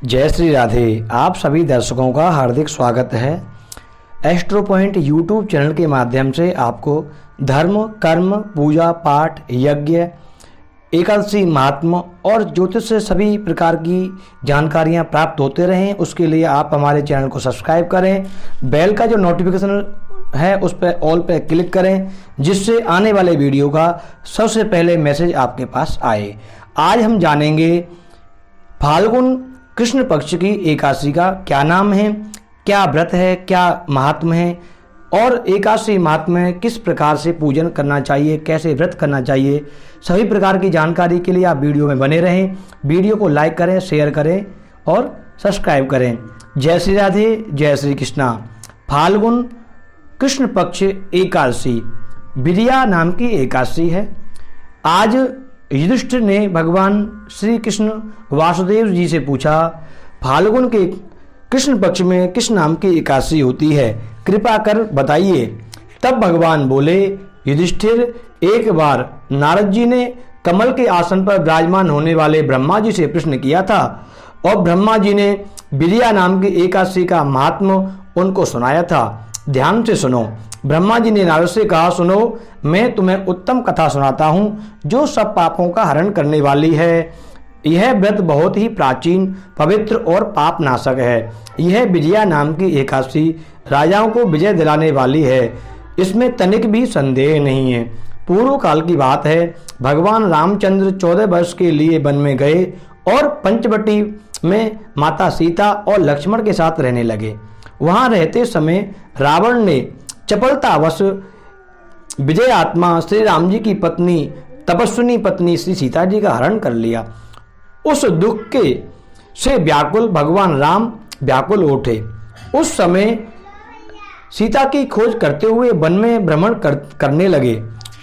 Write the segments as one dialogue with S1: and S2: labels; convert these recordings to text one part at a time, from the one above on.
S1: जय श्री राधे। आप सभी दर्शकों का हार्दिक स्वागत है। एस्ट्रो पॉइंट यूट्यूब चैनल के माध्यम से आपको धर्म, कर्म, पूजा पाठ, यज्ञ, एकादशी महात्म और ज्योतिष से सभी प्रकार की जानकारियां प्राप्त होते रहें, उसके लिए आप हमारे चैनल को सब्सक्राइब करें। बेल का जो नोटिफिकेशन है उस पर ऑल पे क्लिक करें, जिससे आने वाले वीडियो का सबसे पहले मैसेज आपके पास आए। आज हम जानेंगे फाल्गुन कृष्ण पक्ष की एकादशी का क्या नाम है, क्या व्रत है, क्या महात्म है और एकादशी महात्म में किस प्रकार से पूजन करना चाहिए, कैसे व्रत करना चाहिए। सभी प्रकार की जानकारी के लिए आप वीडियो में बने रहें। वीडियो को लाइक करें, शेयर करें और सब्सक्राइब करें। जय श्री राधे, जय श्री कृष्णा। फाल्गुन कृष्ण पक्ष एकादशी विद्या नाम की एकादशी है। आज युधिष्ठिर ने भगवान श्री कृष्ण वासुदेव जी से पूछा, फाल्गुन के कृष्ण पक्ष में किस नाम की एकादशी होती है, कृपा कर बताइए। तब भगवान बोले, युधिष्ठिर, एक बार नारद जी ने कमल के आसन पर विराजमान होने वाले ब्रह्मा जी से प्रश्न किया था और ब्रह्मा जी ने विद्या नाम की एकादशी का महात्म उनको सुनाया था। ध्यान से सुनो। ब्रह्मा जी ने नारद से कहा, सुनो, मैं तुम्हें उत्तम कथा सुनाता हूँ जो सब पापों का हरण करने वाली है। यह व्रत बहुत ही प्राचीन, पवित्र और पाप नाशक है। यह विजया नाम की एकादशी राजाओं को विजय दिलाने वाली है, इसमें तनिक भी संदेह नहीं है। पूर्व काल की बात है, भगवान रामचंद्र 14 वर्ष के लिए वन में गए और पंचवटी में माता सीता और लक्ष्मण के साथ रहने लगे। वहां रहते समय रावण ने चपलतावश विजय आत्मा श्री राम जी की पत्नी, तपस्विनी पत्नी श्री सीता जी का हरण कर लिया। उस दुख के से व्याकुल भगवान राम व्याकुल उठे। उस समय सीता की खोज करते हुए वन में भ्रमण करने लगे।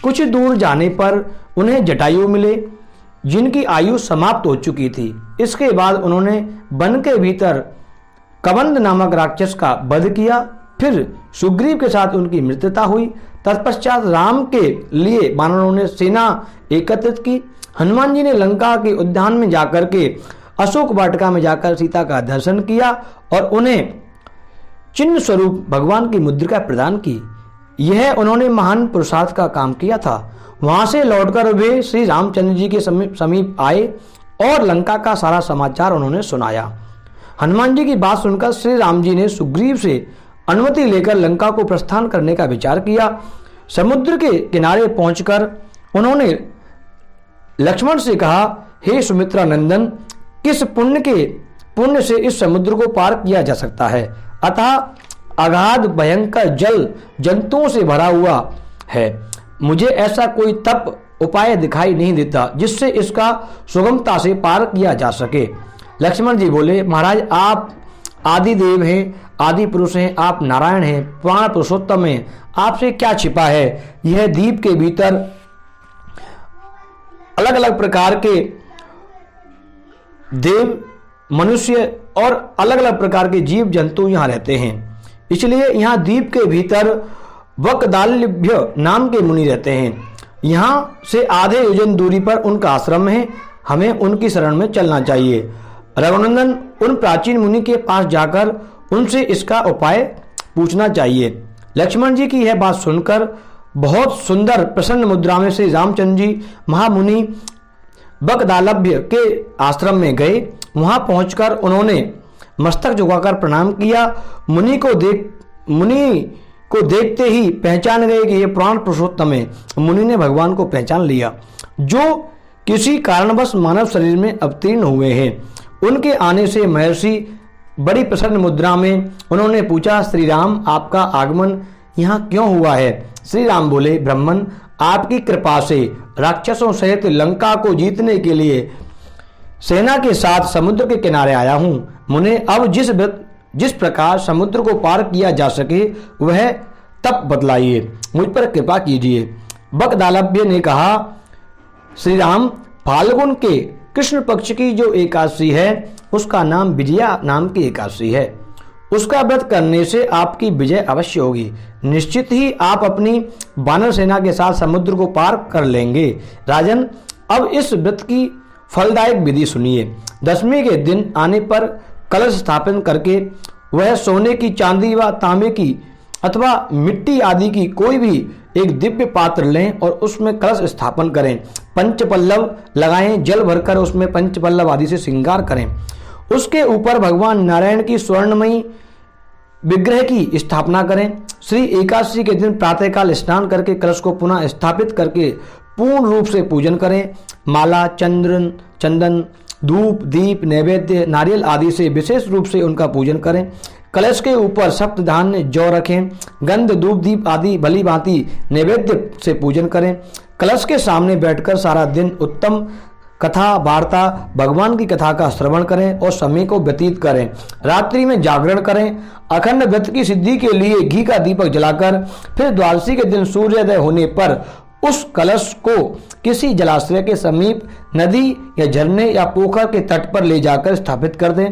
S1: कुछ दूर जाने पर उन्हें जटायु मिले, जिनकी आयु समाप्त हो चुकी थी। इसके बाद उन्होंने वन के भीतर कबंध नामक राक्षस का वध किया। फिर सुग्रीव के साथ उनकी मित्रता हुई। तत्पश्चात राम के लिए वानरों ने सेना एकत्रित की। हनुमान जी ने लंका के उद्यान में जाकर के अशोक वाटिका में जाकर सीता का दर्शन किया और उन्हें चिन्ह स्वरूप भगवान की मुद्रिका प्रदान की। यह उन्होंने महान पुरुषार्थ का काम किया था। वहां से लौटकर वे श्री रामचंद्र जी के समीप आए और लंका का सारा समाचार उन्होंने सुनाया। हनुमान जी की बात सुनकर श्री राम जी ने सुग्रीव से अनुमति लेकर लंका को प्रस्थान करने का विचार किया। समुद्र के किनारे पहुंचकर उन्होंने लक्ष्मण से कहा, हे सुमित्रा नंदन, किस पुण्य से इस समुद्र को पार किया जा सकता है? अतः अगाध भयंकर जल जंतुओं से भरा हुआ है। मुझे ऐसा कोई तप उपाय दिखाई नहीं देता जिससे इसका सुगमता से पार किया जा सके। लक्ष्मण जी बोले, महाराज, आप आदि देव हैं, आदि पुरुष हैं, आप नारायण हैं, प्राण पुरुषोत्तम हैं, आपसे क्या छिपा है? यह द्वीप के भीतर अलग अलग प्रकार के देव, मनुष्य और अलग अलग प्रकार के जीव जंतु यहाँ रहते हैं। इसलिए यहाँ द्वीप के भीतर वकदालभ्य नाम के मुनि रहते हैं। यहाँ से आधे योजन दूरी पर उनका आश्रम है। हमें उनकी शरण में चलना चाहिए। रघुनंदन, उन प्राचीन मुनि के पास जाकर उनसे इसका उपाय पूछना चाहिए। लक्ष्मण जी की यह बात सुनकर बहुत सुंदर प्रसन्न मुद्रा में श्री रामचंद्र जी महामुनि बकदालभ्य के आश्रम में गए। वहां पहुंचकर उन्होंने मस्तक झुकाकर प्रणाम किया। मुनि को देखते ही पहचान गए कि यह प्राण पुरुषोत्तम है। मुनि ने भगवान को पहचान लिया, जो किसी कारणवश मानव शरीर में अवतीर्ण हुए हैं। उनके आने से महर्षि बड़ी प्रसन्न मुद्रा में उन्होंने पूछा, श्री राम, आपका आगमन यहाँ क्यों हुआ है? श्री राम बोले, ब्राह्मण, आपकी कृपा से राक्षसों सहित लंका को जीतने के लिए सेना के साथ समुद्र के किनारे आया हूँ। मुने, अब जिस प्रकार समुद्र को पार किया जा सके वह तप बतलाइए, मुझ पर कृपा कीजिए। बकदालभ्य ने कहा, श्री राम, फाल्गुन के कृष्ण पक्ष की जो एकादशी है उसका नाम विजया नाम की एकादशी है। उसका व्रत करने से आपकी विजय अवश्य होगी। निश्चित ही आप अपनी वानर सेना के साथ समुद्र को पार कर लेंगे। राजन, अब इस व्रत की फलदायक विधि सुनिए। दशमी के दिन आने पर कलश स्थापन करके वह सोने की, चांदी व तांबे की अथवा मिट्टी आदि की कोई भी एक दिव्य पात्र लें और उसमें कलश स्थापन करें। पंचपल्लव लगाएं, जल भरकर उसमें पंचपल्लव आदि से श्रृंगार करें। उसके ऊपर भगवान नारायण की स्वर्णमयी विग्रह की स्थापना करें। श्री एकादशी के दिन प्रातःकाल स्नान करके कलश को पुनः स्थापित करके पूर्ण रूप से पूजन करें। माला, चंदन, धूप, दीप, नैवेद्य, नारियल आदि से विशेष रूप से उनका पूजन करें। कलश के ऊपर सप्त धान्य जौ रखें। गंध, धूप, दीप आदि भली भांति नैवेद्य से पूजन करें। कलश के सामने बैठकर सारा दिन उत्तम कथा, वार्ता, भगवान की कथा का श्रवण करें और समय को व्यतीत करें। रात्रि में जागरण करें। अखंड व्रत की सिद्धि के लिए घी का दीपक जलाकर फिर द्वादशी के दिन सूर्योदय होने पर उस कलश को किसी जलाशय के समीप, नदी या झरने या पोखर के तट पर ले जाकर स्थापित कर दें।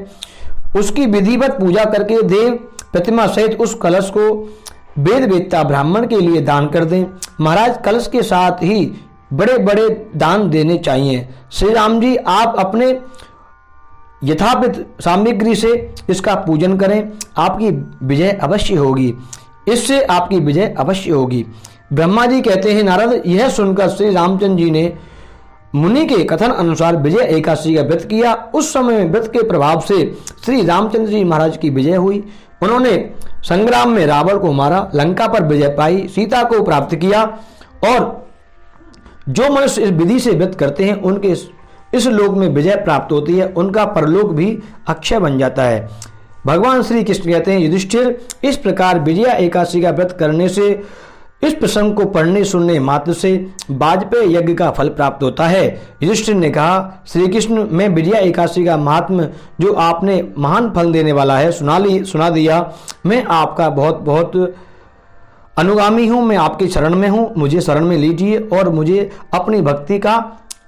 S1: उसकी विधिवत पूजा करके देव प्रतिमा सहित उस कलश को वेद वेत्ता ब्राह्मण के लिए दान कर दें। महाराज, कलश के साथ ही बड़े बड़े दान देने चाहिए। श्री राम जी, आप अपने यथापित सामग्री से इसका पूजन करें, आपकी विजय अवश्य होगी। इससे आपकी विजय अवश्य होगी। ब्रह्मा जी कहते हैं, नारद, यह सुनकर श्री रामचंद्र जी ने मुनि के कथन अनुसार विजय एकादशी का व्रत किया। उस समय में व्रत के प्रभाव से श्री रामचंद्र जी महाराज की विजय हुई। उन्होंने संग्राम में रावण को मारा, लंका पर विजय पाई, सीता को प्राप्त किया। और जो मनुष्य इस विधि से व्रत करते हैं उनके इस लोक में विजय प्राप्त होती है, उनका परलोक भी अक्षय बन जाता है। भगवान श्री कृष्ण कहते हैं, युधिष्ठिर, इस प्रकार विजया एकादशी का व्रत करने से, इस प्रसंग को पढ़ने सुनने मात्र से वाजपेयी यज्ञ का फल प्राप्त होता है। युधिष्ठिर ने कहा, श्री कृष्ण, मैं विजया एकादशी का महात्म्य जो आपने महान फल देने वाला है सुना दिया। मैं आपका बहुत बहुत अनुगामी हूँ, मैं आपके शरण में हूँ, मुझे शरण में लीजिए और मुझे अपनी भक्ति का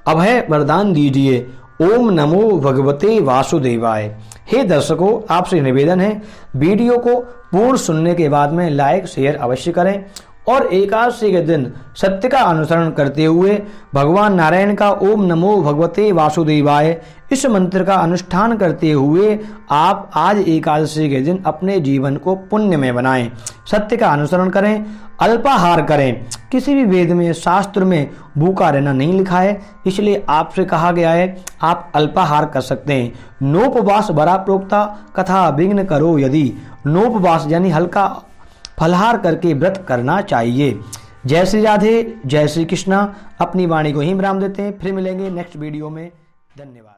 S1: अभय वरदान दीजिए। ओम नमो भगवते वासुदेवाय। हे दर्शकों, आपसे निवेदन है, वीडियो को पूर्ण सुनने के बाद में लाइक शेयर अवश्य करें और एकादशी के दिन सत्य का अनुसरण करते हुए भगवान नारायण का ओम नमो भगवते वासुदेवाय इस मंत्र का अनुष्ठान करते हुए आप आज एकादशी के दिन अपने जीवन को पुण्यमय बनाएं। सत्य का अनुसरण करें, अल्पाहार करें। किसी भी वेद में, शास्त्र में भूखा रहना नहीं लिखा है, इसलिए आपसे कहा गया है आप अल्पाहार कर सकते हैं। नोपवास बरा प्रोक्ता कथा विघ्न करो यदि। नोपवास यानी हल्का फलहार करके व्रत करना चाहिए। जय श्री राधे, जय श्री कृष्णा। अपनी वाणी को ही विराम देते हैं, फिर मिलेंगे नेक्स्ट वीडियो में। धन्यवाद।